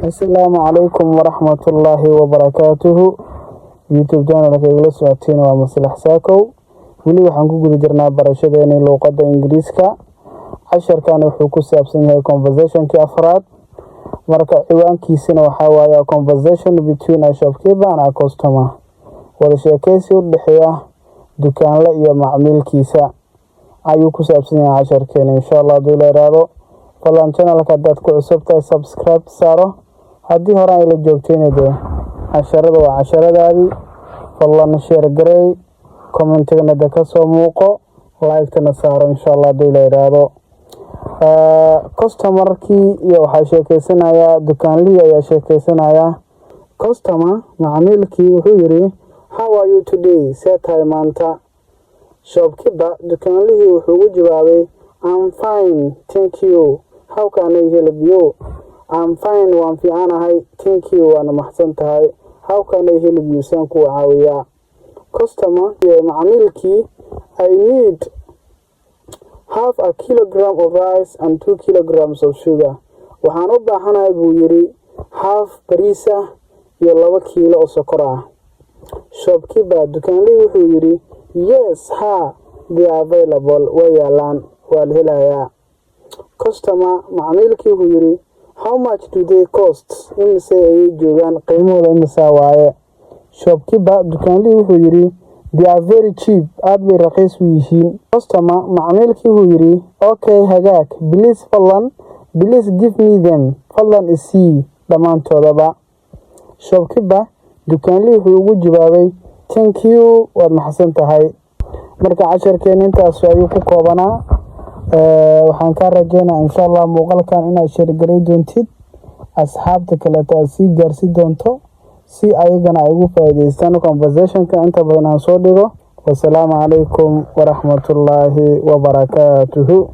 Assalamu alaikum warahmatullahi wabarakatuh. YouTube channel-ka igala socotiin waa Maslax Saakow. Weli waxaan ku guda jirnaa barashadeena luqadda Ingiriiska. Casharkan wuxuu ku saabsan yahay conversation-kii afraad. Marka ciwaankiisana waxa waaye conversation between a shopkeeper and a customer. Wada sheekaysi u dhexeeya dukaanle iyo macmiilkiisa ayuu ku saabsan yahay casharkeena. Inshallah hadii la yiraahdo fadlan channel-ka dad ku cusub tahay subscribe saaro. haddii hore ay la joogteen casharada waa casharadaadii fadlan share gareey commentigana da ka soo muuqo like-tana saaro inshallah hadii la yiraahdo customer-kii iyo waxa sheekaysanaya dukaanlihii ayaa sheekaysanaya customer macmiilkii wuxuu yiri how are you today seetay maanta shopkeeper dukaanlihii wuxuu ugu jawaabay I'm fine thank you how can I help you I'm fine waan fiicanahay thank you waana mahadsan tahay how can I help you saan ku caawiyaa customer macmiilkii I need half a kilogram of rice and 2 kilograms of sugar waxaan u baahanahay buu yiri half bariis iyo 2 kiilo oo sokor ah shopkeeper dukaanlihii wuxuu yiri yes they are available way yaalaan waa la helayaa customer macmiilkii wuxuu yiri how much do they cost inse ay joogaan qiimahooda imisa waaye shopkeeper dukaanlihii wuxuu yiri they are very cheap aad bay raqiis u yihiin customer macmiilkii wuxuu yiri okay hagaag please give me them fadlan isii dhamaantoodaba shopkeeper dukaanlihii wuxuu ugu jawaabay thank you waad mahadsan tahay marka casharkeena intaas ayuu ku koobanaa waxaan ka rajaynayaa inshallah muuqaalkan inaad share gareey doontid asxaabta kale aad sii gaarsi doonto si ayagana ay ugu faa'iideystaan conversation-ka inta badan aan soo dhigo wassalaamu calaykum warahmatullaahi wabarakatuh